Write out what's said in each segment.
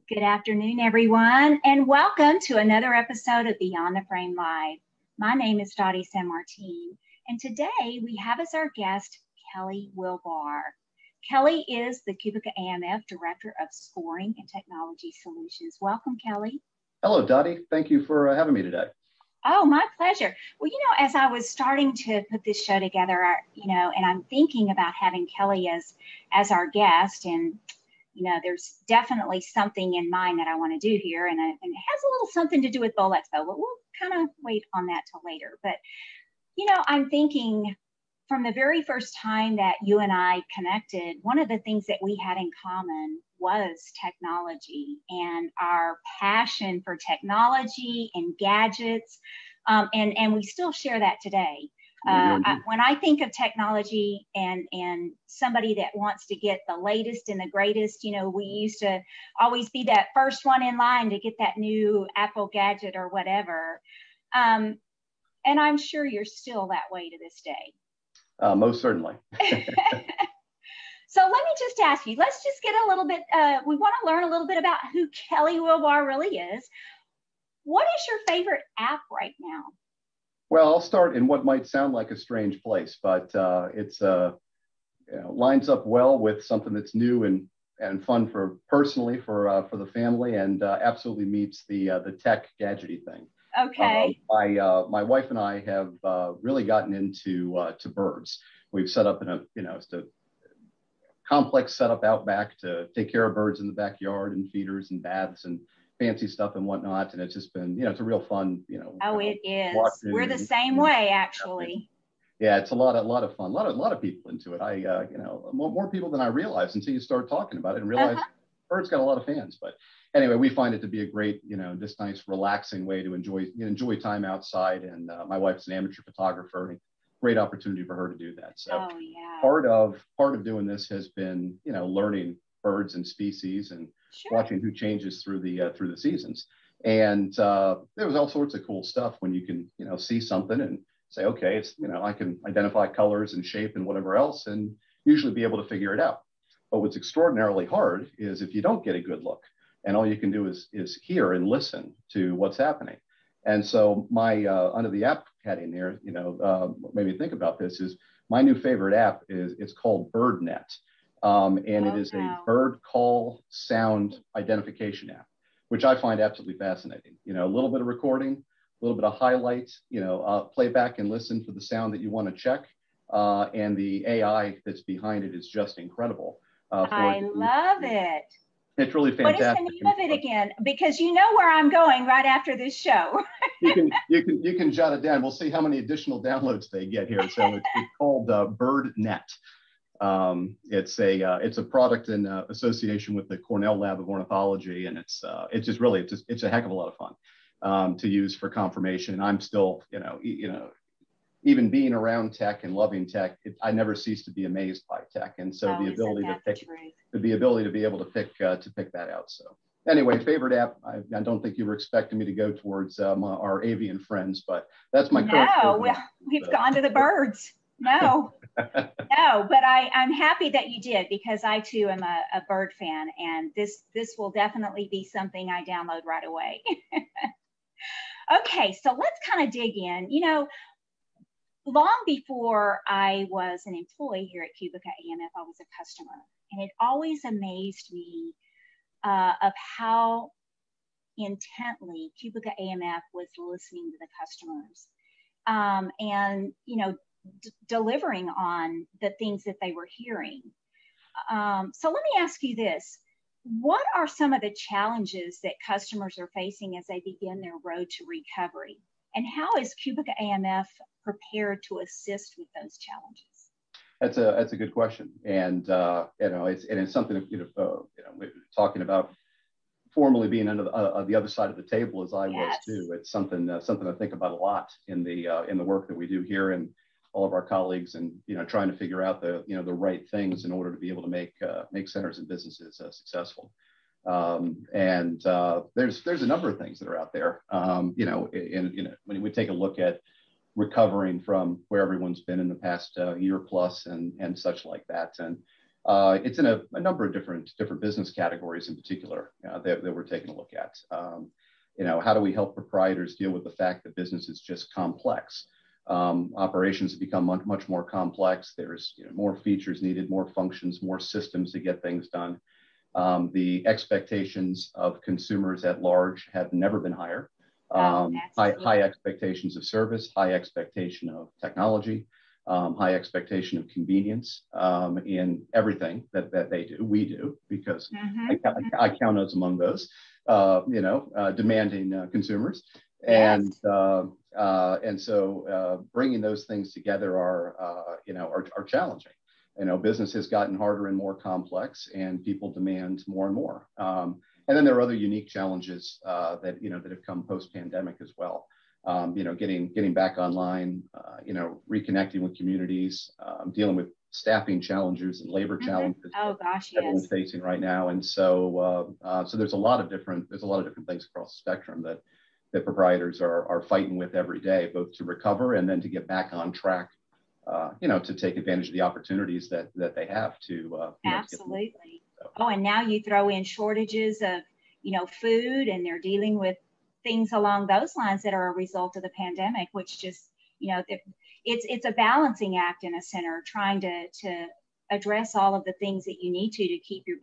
Good afternoon, everyone, and welcome to another episode of Beyond the Frame Live. My name is Dottie San Martin, and today we have as our guest Kelly Wilbar. Kelly is the QubicaAMF Director of Scoring and Technology Solutions. Welcome, Kelly. Hello, Dottie. Thank you for having me today. Oh, my pleasure. Well, as I was starting to put this show together, and I'm thinking about having Kelly as our guest, and there's definitely something in mind that I want to do here, and it has a little something to do with Bowl Expo, but we'll kind of wait on that till later. But, I'm thinking from the very first time that you and I connected, one of the things that we had in common was technology and our passion for technology and gadgets, and we still share that today. When I think of technology and somebody that wants to get the latest and the greatest, we used to always be that first one in line to get that new Apple gadget or whatever. And I'm sure you're still that way to this day. Most certainly. So let me just ask you, let's just get a little bit, we want to learn a little bit about who Kelly Wilbar really is. What is your favorite app right now? Well, I'll start in what might sound like a strange place, but it's lines up well with something that's new and fun for personally for the family, and absolutely meets the tech gadgety thing. Okay. My wife and I have really gotten into to birds. We've set up in it's a complex setup out back to take care of birds in the backyard and feeders and baths and fancy stuff and whatnot, and it's just been it's a real fun Oh, it is. We're the same way, actually. Yeah, it's a lot of fun. A lot of people into it. More people than I realized until you start talking about it and realize birds got a lot of fans. But anyway, we find it to be a great just nice relaxing way to enjoy time outside. And my wife's an amateur photographer. And great opportunity for her to do that. So part of doing this has been learning birds and species and watching who changes through the seasons. And there was all sorts of cool stuff when you can see something and say, okay, it's I can identify colors and shape and whatever else, and usually be able to figure it out. But what's extraordinarily hard is if you don't get a good look and all you can do is hear and listen to what's happening. And so my under the app heading there, made me think about this is my new favorite app it's called BirdNet. And it is a bird call sound identification app, which I find absolutely fascinating. A little bit of recording, a little bit of highlights, play back and listen for the sound that you want to check. And the AI that's behind it is just incredible. I love it. It's really fantastic. What is the name of it again? Because you know where I'm going right after this show. you can jot it down. We'll see how many additional downloads they get here. So it's called BirdNet. It's a product in association with the Cornell Lab of Ornithology, and it's a heck of a lot of fun to use for confirmation. I'm still even being around tech and loving tech, I never cease to be amazed by tech, and so the ability to be able to pick that out. So anyway, favorite app. I don't think you were expecting me to go towards our avian friends, but that's my current. No, we've gone to the birds. No, no, but I'm happy that you did, because I too am a bird fan, and this will definitely be something I download right away. Okay, so let's kind of dig in. Long before I was an employee here at QubicaAMF, I was a customer, and it always amazed me of how intently QubicaAMF was listening to the customers, and delivering on the things that they were hearing. So let me ask you this. What are some of the challenges that customers are facing as they begin their road to recovery? And how is QubicaAMF prepared to assist with those challenges? That's a good question, and it's something we're talking about formally being under the other side of the table as I was too. It's something I think about a lot in the work that we do here, and all of our colleagues, and trying to figure out the right things in order to be able to make centers and businesses successful. And there's a number of things that are out there. When we take a look at recovering from where everyone's been in the past year plus and such like that, and It's in a number of different business categories in particular that we're taking a look at. How do we help proprietors deal with the fact that business is just complex? Operations have become much more complex. There's more features needed, more functions, more systems to get things done. The expectations of consumers at large have never been higher. High expectations of service, high expectation of technology, high expectation of convenience in everything that they do. We do, because I count us among those, demanding consumers. Yes. And so bringing those things together are challenging. Business has gotten harder and more complex, and people demand more and more. And then there are other unique challenges that have come post-pandemic as well. Getting back online, reconnecting with communities, dealing with staffing challenges and labor challenges. Oh gosh, yes. Everyone's facing right now, and so there's a lot of different things across the spectrum that proprietors are fighting with every day, both to recover and then to get back on track. To take advantage of the opportunities that they have to. Absolutely. Oh, and now you throw in shortages of, food, and they're dealing with things along those lines that are a result of the pandemic, which just, it's a balancing act in a center, trying to address all of the things that you need to keep your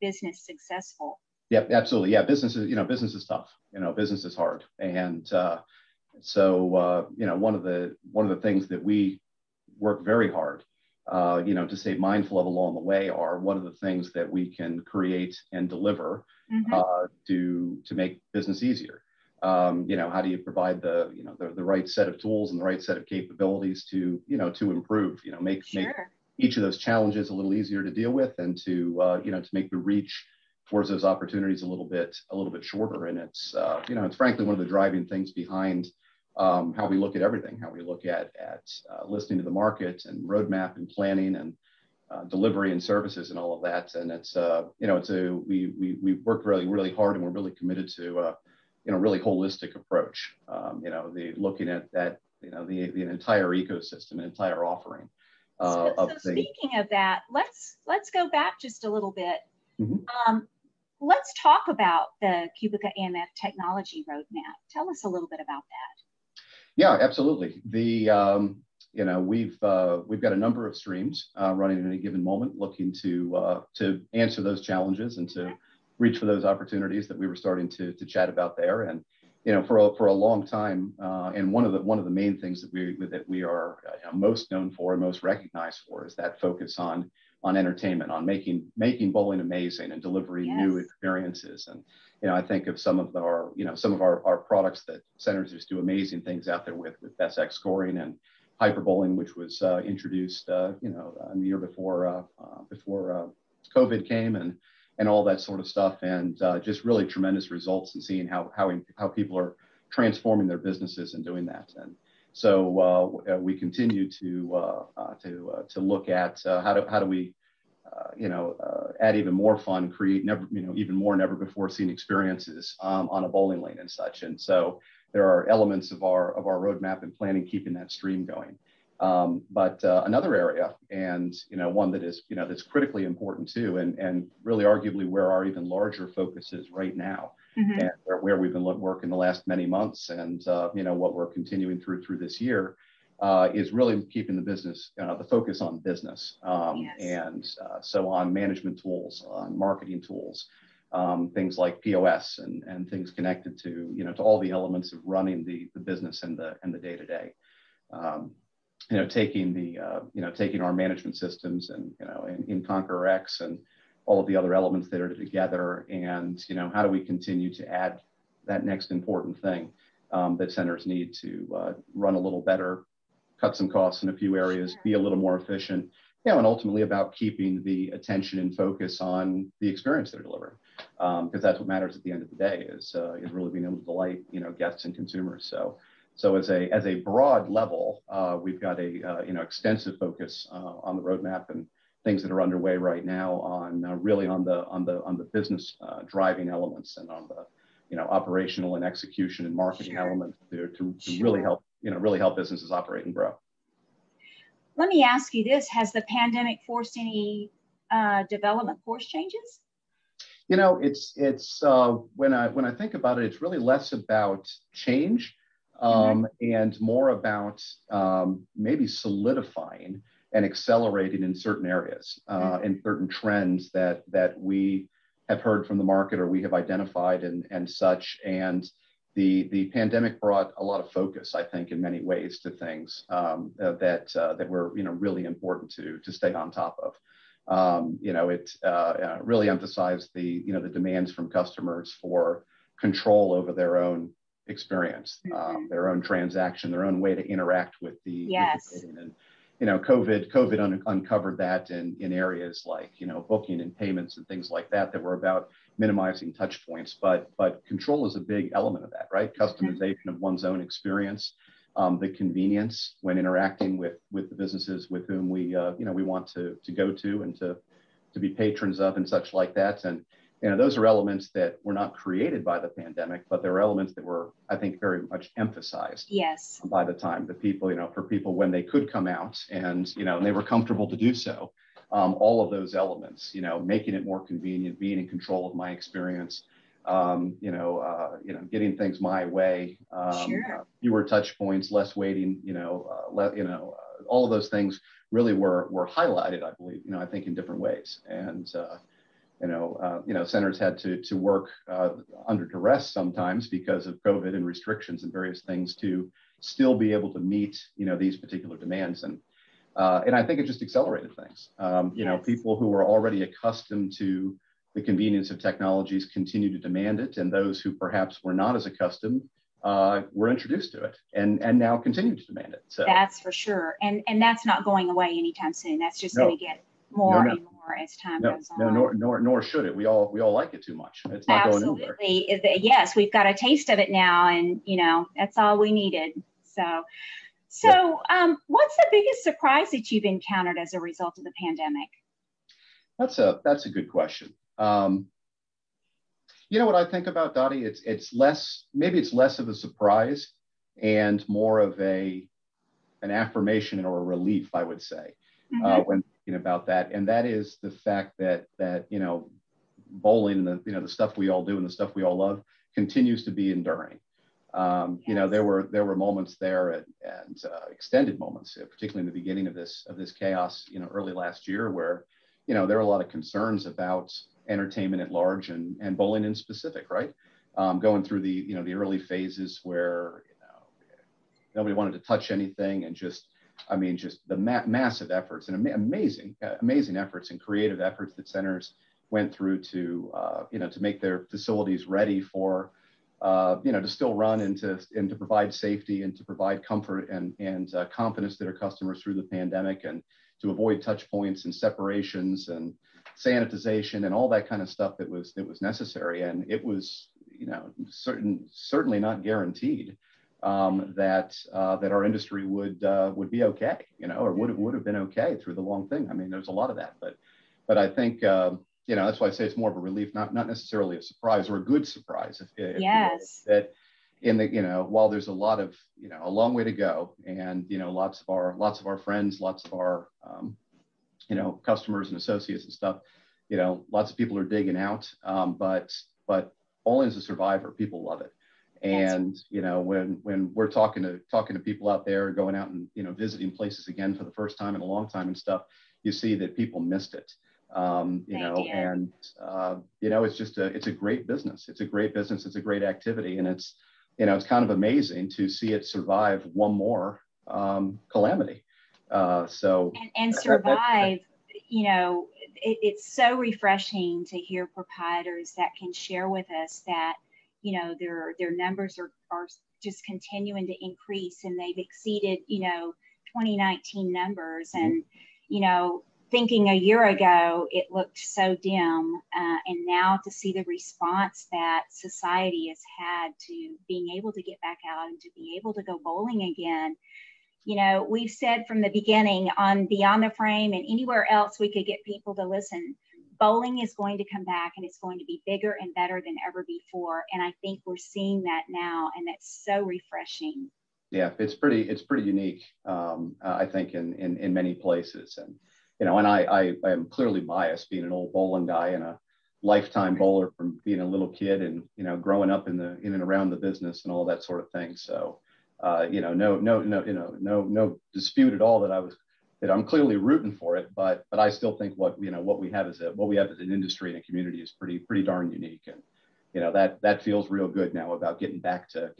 business successful. Yep, absolutely. Yeah, business is tough. Business is hard, and so one of the things that we work very hard, to stay mindful of along the way are what are the things that we can create and deliver to make business easier. How do you provide the right set of tools and the right set of capabilities to improve, make each of those challenges a little easier to deal with, and to make the reach towards those opportunities a little bit shorter. And it's frankly one of the driving things behind how we look at everything, how we look at listening to the market and roadmap and planning and delivery and services and all of that. And it's we work really hard, and we're really committed to really holistic approach. Looking at that, the entire ecosystem, an entire offering. So speaking of that, let's go back just a little bit. Let's talk about the QubicaAMF technology roadmap. Tell us a little bit about that. Yeah, absolutely. We've got a number of streams running at any given moment, looking to answer those challenges and to reach for those opportunities that we were starting to chat about there. And for a long time, and one of the main things that we are most known for and most recognized for is that focus on entertainment, on making bowling amazing and delivering new experiences. And I think of some of our products that centers just do amazing things out there with Best X scoring and hyper bowling, which was introduced in the year before COVID came, and all that sort of stuff, and just really tremendous results, and seeing how people are transforming their businesses and doing that. And so we continue to look at how do we add even more fun, create even more never before seen experiences on a bowling lane and such. And so there are elements of our roadmap and planning keeping that stream going. But another area, and one that is that's critically important too, and really arguably where our even larger focus is right now, and where we've been working the last many months, and what we're continuing through this year, is really keeping the business, the focus on business, and so on management tools, on marketing tools, things like POS and things connected to to all the elements of running the business and the day to day. Taking our management systems and in Conqueror X and all of the other elements that are together, and how do we continue to add that next important thing that centers need to run a little better, cut some costs in a few areas, be a little more efficient, and ultimately about keeping the attention and focus on the experience they're delivering, because that's what matters at the end of the day, is really being able to delight guests and consumers. So as a broad level, we've got a extensive focus on the roadmap and things that are underway right now on really on the business driving elements, and on the operational and execution and marketing elements to really help businesses operate and grow. Let me ask you this: has the pandemic forced any development course changes? You know, it's when I think about it, it's really less about change and more about maybe solidifying and accelerating in certain areas, in certain trends that we have heard from the market or we have identified and such. And the pandemic brought a lot of focus, I think, in many ways to things that were really important to stay on top of. It really emphasized the demands from customers for control over their own experience, their own transaction, their own way to interact with the and COVID uncovered that in areas like booking and payments and things like that were about minimizing touch points, but control is a big element of that, right? Customization of one's own experience. The convenience when interacting with the businesses with whom we want to go to and to be patrons of and such like that. And those are elements that were not created by the pandemic, but they're elements that were, I think, very much emphasized by the time. The people, for people when they could come out and they were comfortable to do so. All of those elements, making it more convenient, being in control of my experience. Getting things my way, fewer touch points, less waiting, all of those things really were highlighted, I believe, I think in different ways. And, centers had to work under duress sometimes because of COVID and restrictions and various things to still be able to meet, these particular demands. And I think it just accelerated things. People who were already accustomed to the convenience of technologies continue to demand it, and those who perhaps were not as accustomed were introduced to it and now continue to demand it. So that's for sure, and that's not going away anytime soon. That's just going to get more and more as time goes on. Nor should it. We all like it too much. It's not going anywhere. Yes, we've got a taste of it now, and that's all we needed. So what's the biggest surprise that you've encountered as a result of the pandemic? That's a good question. What I think about, Dottie, it's less of a surprise and more of an affirmation or a relief, I would say, when thinking about that. And that is the fact that bowling and the stuff we all do and the stuff we all love continues to be enduring. There were moments there and extended moments, particularly in the beginning of this chaos, early last year, where there were a lot of concerns about entertainment at large and bowling in specific, right? Going through the early phases where nobody wanted to touch anything, and just the massive efforts and amazing efforts and creative efforts that centers went through to make their facilities ready for to still run and to provide safety and to provide comfort and confidence to their customers through the pandemic, and to avoid touch points and separations and sanitization and all that kind of stuff that was necessary. And it was certainly not guaranteed that our industry would be okay, or would have been okay through the long thing. I mean, there's a lot of that, but I think that's why I say it's more of a relief, not necessarily a surprise, or a good surprise, if yes, you will, that in the while there's a lot of a long way to go, and lots of our friends, lots of our customers and associates and stuff, lots of people are digging out, but bowling is a survivor. People love it. And when we're talking to people out there, going out and visiting places again for the first time in a long time and stuff, you see that people missed it. It's a great business. It's a great business. It's a great activity, and it's kind of amazing to see it survive one more calamity. And survive. It's so refreshing to hear proprietors that can share with us that their numbers are just continuing to increase, and they've exceeded 2019 numbers, and thinking a year ago it looked so dim, and now to see the response that society has had to being able to get back out and to be able to go bowling again. We've said from the beginning on Beyond the Frame and anywhere else we could get people to listen, bowling is going to come back, and it's going to be bigger and better than ever before. And I think we're seeing that now, and that's so refreshing. Yeah, it's pretty unique, I think, in many places. And and I am clearly biased, being an old bowling guy and a lifetime bowler from being a little kid and, growing up in and around the business and all that sort of thing. So, no dispute at all that I'm clearly rooting for it, but I still think what we have as an industry and a community is pretty darn unique. And, that feels real good now about getting back to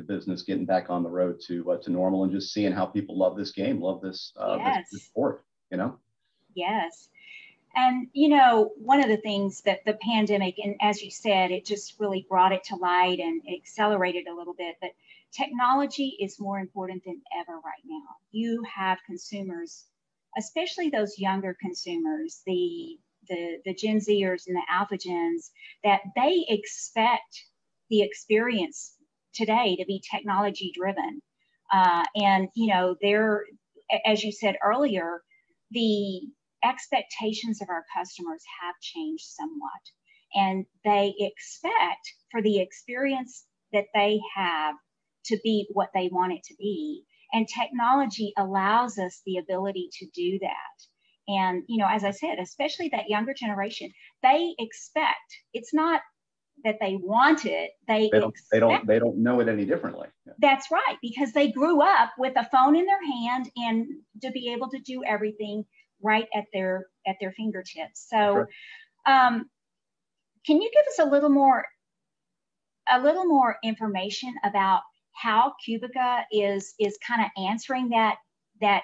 business, getting back on the road to normal, and just seeing how people love this game, love this, this sport, Yes. And, one of the things that the pandemic, and as you said, it just really brought it to light and accelerated a little bit, but technology is more important than ever right now. You have consumers, especially those younger consumers, the Gen Zers and the Alpha Gens, that they expect the experience today to be technology driven. And, they're, as you said earlier, the expectations of our customers have changed somewhat, and they expect for the experience that they have to be what they want it to be. And technology allows us the ability to do that. And, as I said, especially that younger generation, they expect, it's not that they want it, they don't know it any differently. Yeah. That's right, because they grew up with a phone in their hand and to be able to do everything right at their fingertips. So, can you give us a little more information about how Qubica is kind of answering that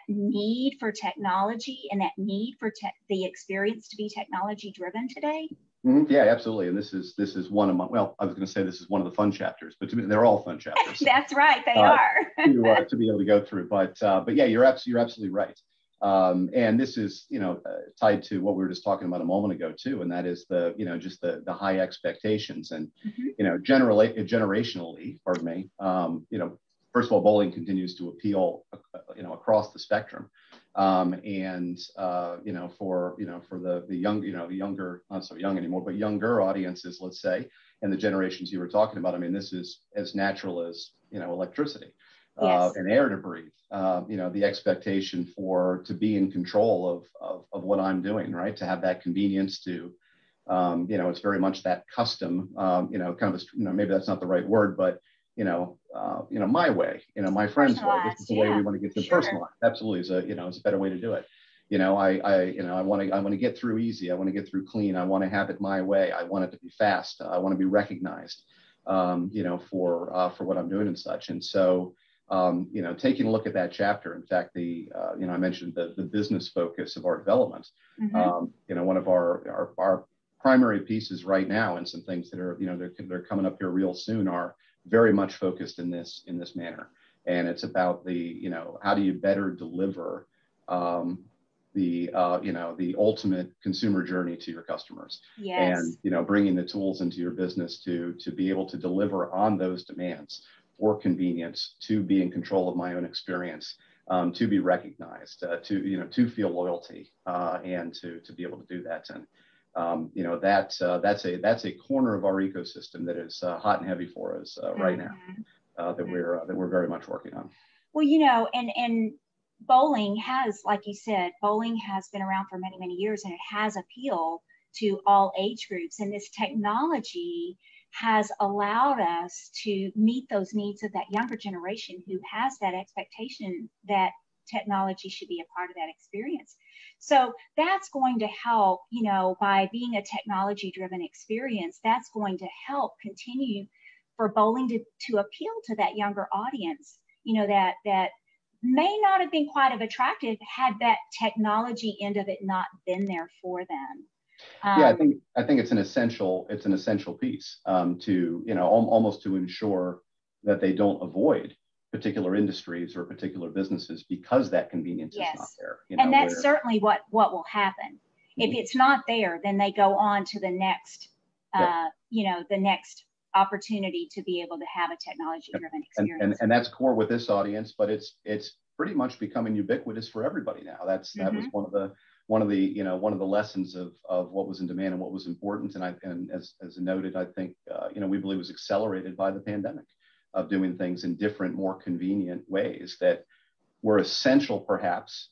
need for technology and that need for the experience to be technology driven today? Mm-hmm. Yeah, absolutely. And this is one of my, well, I was going to say this is one of the fun chapters, but to me, they're all fun chapters. That's right, they are. to be able to go through. But yeah, you're absolutely right. And this is, tied to what we were just talking about a moment ago too, and that is just the high expectations and, generationally, pardon me, first of all, bowling continues to appeal, across the spectrum. And for the younger, not so young anymore, but younger audiences, let's say, and the generations you were talking about, I mean, this is as natural as, electricity. Yes. And air to breathe, the expectation to be in control of what I'm doing, right? To have that convenience to, it's very much that custom, kind of, maybe that's not the right word, but, my way, my friend's way. This is the way we want to get to personalized. Absolutely, is a better way to do it. I want to get through easy. I want to get through clean. I want to have it my way. I want it to be fast. I want to be recognized, for what I'm doing and such. And so, taking a look at that chapter, in fact, I mentioned the business focus of our development. Mm-hmm. One of our primary pieces right now, and some things that are, they're coming up here real soon, are very much focused in this manner. And it's about how do you better deliver the ultimate consumer journey to your customers. Yes. And, bringing the tools into your business to be able to deliver on those demands for convenience, to be in control of my own experience, to be recognized, to feel loyalty, and to be able to do that. And, that's a corner of our ecosystem that is hot and heavy for us right now, that we're very much working on. Well, and bowling has, like you said, bowling has been around for many, many years, and it has appeal to all age groups. And this technology has allowed us to meet those needs of that younger generation who has that expectation that technology should be a part of that experience. So that's going to help, by being a technology driven experience, that's going to help continue for bowling to appeal to that younger audience, that may not have been quite as attractive had that technology end of it not been there for them. Yeah, I think it's an essential piece to, almost to ensure that they don't avoid particular industries or particular businesses because that convenience is not there. And that's certainly what will happen. If it's not there, then they go on to the next, the next opportunity to be able to have a technology-driven experience. And that's core with this audience, but it's pretty much becoming ubiquitous for everybody now. That was one of the lessons of what was in demand and what was important. And as noted, I think we believe was accelerated by the pandemic, of doing things in different, more convenient ways that were essential perhaps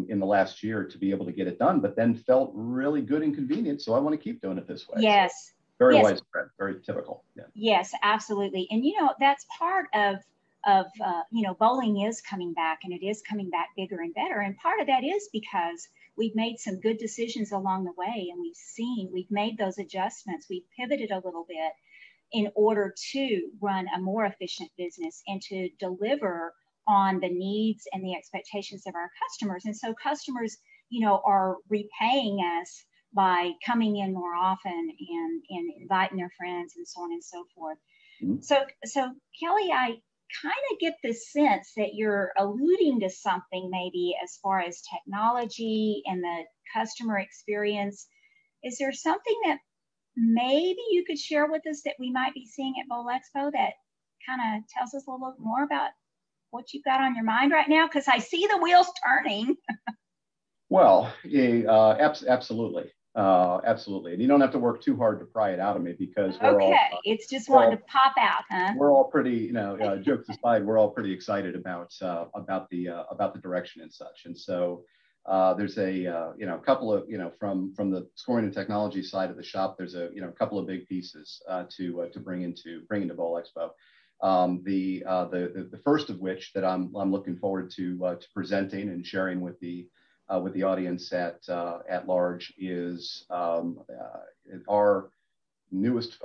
in the last year to be able to get it done, but then felt really good and convenient. So I want to keep doing it this way. Yes. So very yes. widespread, very typical. Yeah. Yes, absolutely. And, that's part of, bowling is coming back, and it is coming back bigger and better. And part of that is because we've made some good decisions along the way, and we've made those adjustments. We've pivoted a little bit in order to run a more efficient business and to deliver on the needs and the expectations of our customers. And so customers, are repaying us by coming in more often and inviting their friends and so on and so forth. Mm-hmm. So Kelly, I kind of get the sense that you're alluding to something maybe as far as technology and the customer experience. Is there something that maybe you could share with us that we might be seeing at Bowl Expo that kind of tells us a little bit more about what you've got on your mind right now? Because I see the wheels turning. Well, yeah, absolutely. Absolutely. And you don't have to work too hard to pry it out of me, because it's just wanting to pop out, huh? We're all pretty, jokes aside, we're all pretty excited about the direction and such. And so there's a couple of, from the scoring and technology side of the shop, there's a couple of big pieces to bring into Bowl Expo. The first of which that I'm looking forward to presenting and sharing with the audience at large is our newest,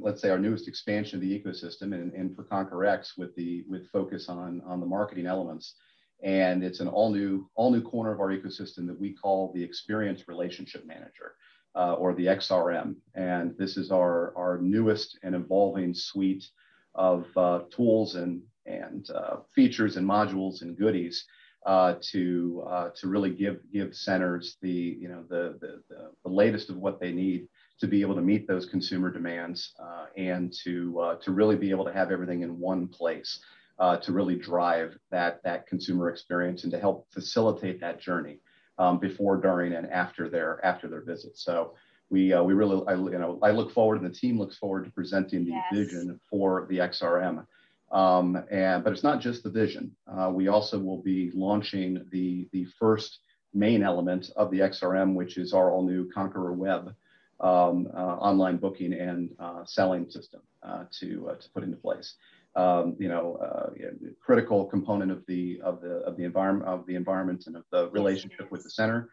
let's say our newest expansion of the ecosystem, and for ConquerX with focus on the marketing elements. And it's an all new corner of our ecosystem that we call the Experience Relationship Manager, or the XRM. And this is our newest and evolving suite of tools and features and modules and goodies to really give centers the latest of what they need to be able to meet those consumer demands, and to really be able to have everything in one place to really drive that consumer experience and to help facilitate that journey before, during, and after their visit. So we really, I look forward, and the team looks forward to presenting the vision for the XRM. But it's not just the vision. We also will be launching the first main element of the XRM, which is our all new Conqueror Web online booking and selling system to put into place. Critical component of the environment and of the relationship with the center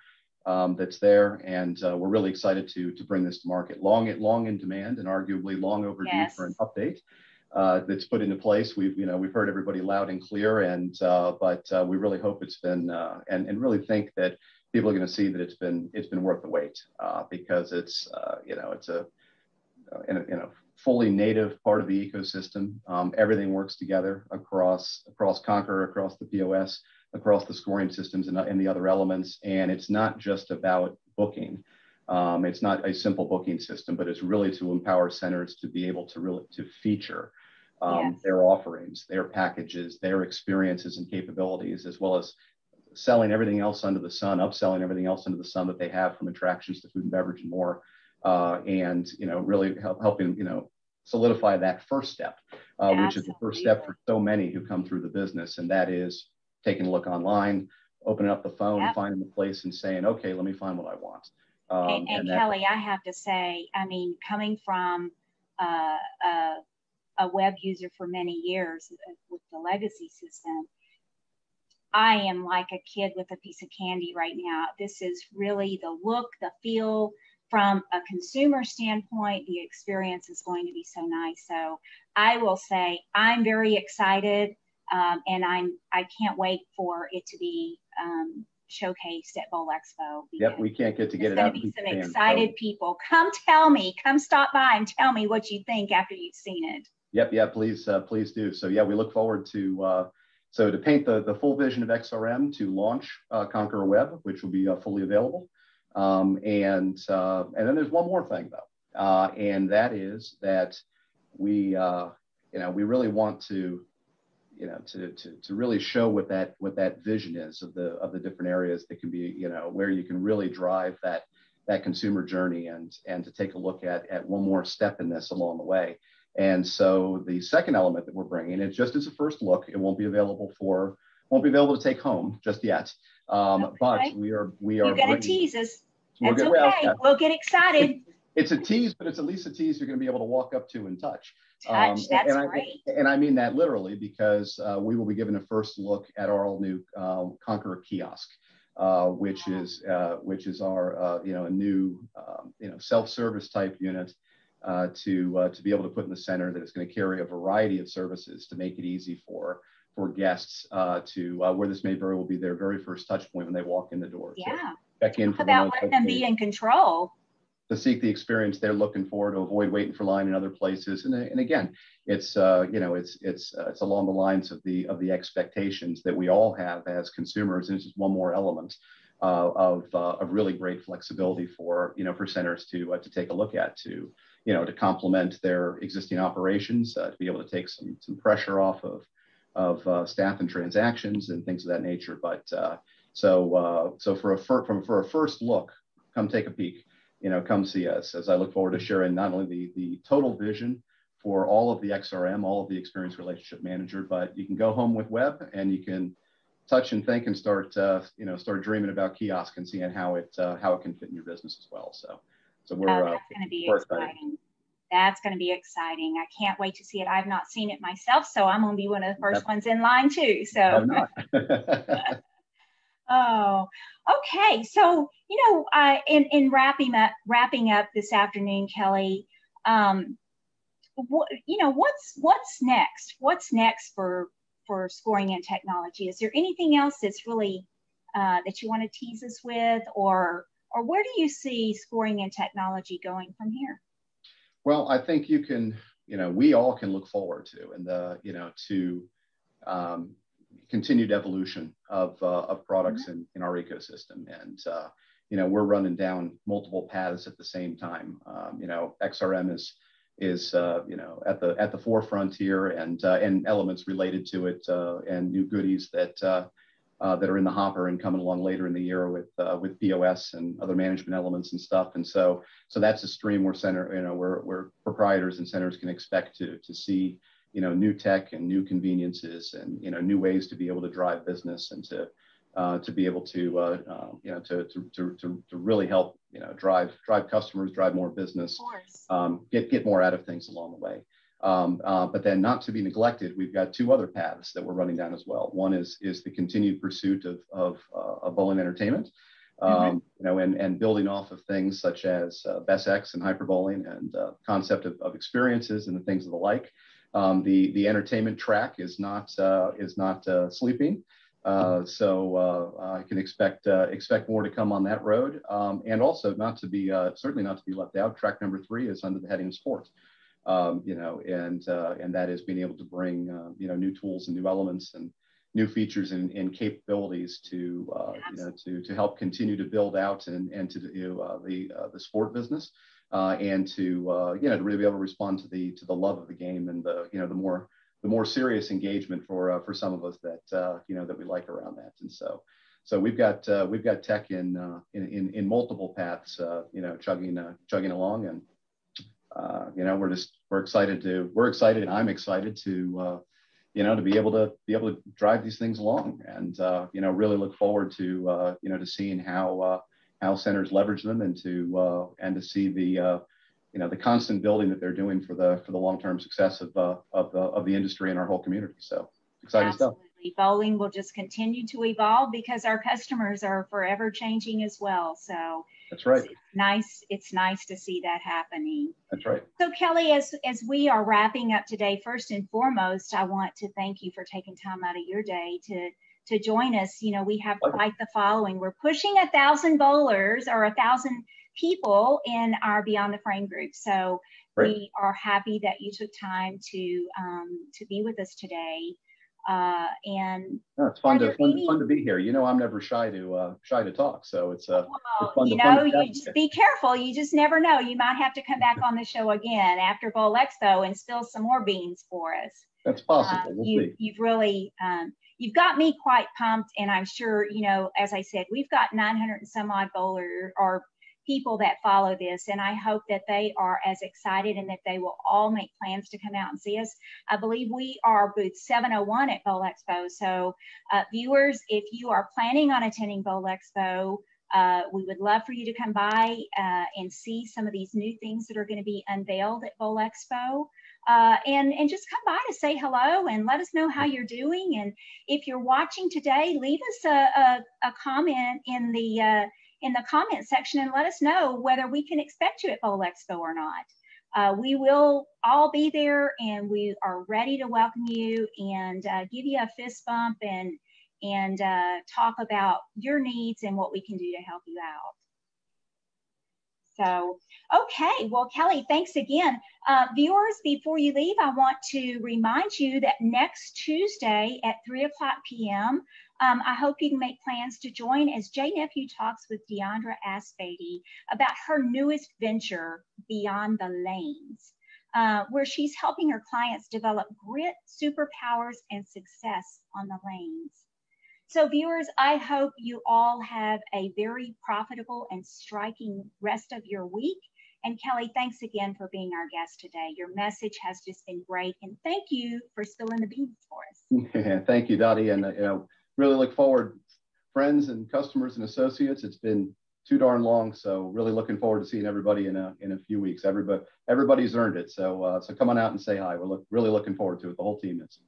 that's there, and we're really excited to bring this to market. Long in demand, and arguably long overdue for an update that's put into place. We've heard everybody loud and clear, but we really hope it's been and really think that people are going to see that it's been worth the wait, because it's a fully native part of the ecosystem. Everything works together across Conqueror, across the POS, across the scoring systems and the other elements. And it's not just about booking. It's not a simple booking system, but it's really to empower centers to be able to feature their offerings, their packages, their experiences and capabilities, as well as selling everything else under the sun, upselling everything else under the sun that they have, from attractions to food and beverage and more. And really helping solidify that first step, which is the first step for so many who come through the business, and that is taking a look online, opening up the phone, finding the place, and saying, okay, let me find what I want. And Kelly, I have to say, I mean, coming from a web user for many years with the legacy system, I am like a kid with a piece of candy right now. This is really the look, the feel. From a consumer standpoint, the experience is going to be so nice. So I will say I'm very excited, and I can't wait for it to be showcased at Bowl Expo. Yep, we can't get it out. There's going to be some excited people. Come stop by and tell me what you think after you've seen it. Yep, please do. So yeah, we look forward to to paint the full vision of XRM, to launch Conqueror Web, which will be fully available. And then there's one more thing though, and that is that we really want to really show what that vision is of the different areas that can be, where you can really drive that consumer journey, and to take a look at one more step in this along the way. And so the second element that we're bringing, it's just as a first look, it won't be available for Won't be available to take home just yet. Okay. But we are You're going to tease us. That's okay. Well, yeah. We'll get excited. It's a tease, but it's at least a tease you're going to be able to walk up to and touch. That's great. And I mean that literally, because we will be given a first look at our all new Conqueror kiosk, which is our a new self-service type unit to be able to put in the center, that is going to carry a variety of services to make it easy for guests to where this may very well be their very first touch point when they walk in the door. Yeah. Check in about letting them be in control. To seek the experience they're looking for, to avoid waiting for line in other places. And again, it's it's along the lines of the expectations that we all have as consumers. And it's just one more element of really great flexibility for centers to take a look at, to complement their existing operations, to be able to take some pressure off of staff and transactions and things of that nature. But so for a first look, come take a peek. Come see us, as I look forward to sharing not only the total vision for all of the XRM, all of the Experience Relationship Manager, but you can go home with web and you can touch and think and start dreaming about kiosk and seeing how it can fit in your business as well. So we're that's going to be exciting. Excited. That's going to be exciting. I can't wait to see it. I've not seen it myself, so I'm going to be one of the first ones in line too. So. I have not. Oh, okay. So, in wrapping up this afternoon, Kelly, what's next? What's next for Scoring and Technology? Is there anything else that's really that you want to tease us with, or where do you see Scoring and Technology going from here? Well, I think you can, we all can look forward to, and continued evolution of products in our ecosystem. And, we're running down multiple paths at the same time. XRM is at the forefront here, and elements related to it, and new goodies that are in the hopper and coming along later in the year with POS and other management elements and stuff. And so that's a stream where proprietors and centers can expect to see new tech and new conveniences and new ways to be able to drive business, and to be able to really help drive customers, drive more business, get more out of things along the way. But then, not to be neglected, we've got two other paths that we're running down as well. One is the continued pursuit of bowling entertainment, and building off of things such as BestX and hyperbowling, and concept of experiences and the things of the like. The entertainment track is not sleeping, so I can expect more to come on that road, and also certainly not to be left out. Track number 3 is under the heading of sport, and that is being able to bring new tools and new elements and new features and capabilities to help continue to build out and to the sport business. And to really be able to respond to the love of the game, and the more serious engagement for some of us that we like around that. And so we've got tech in multiple paths, chugging along, and we're excited, and I'm excited to be able to drive these things along, and really look forward to seeing how centers leverage them, and to see the constant building that they're doing for the long-term success of the industry and our whole community. So exciting stuff. Absolutely. Bowling will just continue to evolve because our customers are forever changing as well. So that's right. It's nice to see that happening. That's right. So Kelly, as we are wrapping up today, first and foremost, I want to thank you for taking time out of your day to join us. We have quite the following. We're pushing 1,000 bowlers, or 1,000 people in our Beyond the Frame group. So great. We are happy that you took time to be with us today. And it's fun to be here. I'm never shy to talk, so it's fun. You just be careful. You just never know. You might have to come back on the show again after Bowl Expo and spill some more beans for us. That's possible. We'll see. You've really you've got me quite pumped, and I'm sure as I said, we've got 900 and some odd bowler or people that follow this, and I hope that they are as excited and that they will all make plans to come out and see us. I believe we are booth 701 at Bowl Expo. So viewers, if you are planning on attending Bowl Expo, we would love for you to come by and see some of these new things that are going to be unveiled at Bowl Expo. And just come by to say hello and let us know how you're doing. And if you're watching today, leave us a comment in the comment section and let us know whether we can expect you at Bowl Expo or not. We will all be there, and we are ready to welcome you and give you a fist bump and talk about your needs and what we can do to help you out. So, okay, well, Kelly, thanks again. Viewers, before you leave, I want to remind you that next Tuesday at 3:00 p.m., I hope you can make plans to join as Jay Nephew talks with Deandra Aspady about her newest venture, Beyond the Lanes, where she's helping her clients develop grit, superpowers, and success on the lanes. So viewers, I hope you all have a very profitable and striking rest of your week. And Kelly, thanks again for being our guest today. Your message has just been great. And thank you for spilling the beans for us. Yeah, thank you, Dottie. And really look forward, friends and customers and associates. It's been too darn long. So really looking forward to seeing everybody in a few weeks. Everybody's earned it. So come on out and say hi. We're really looking forward to it. The whole team is.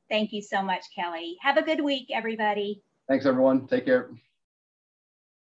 Thank you so much, Kelly. Have a good week, everybody. Thanks, everyone. Take care.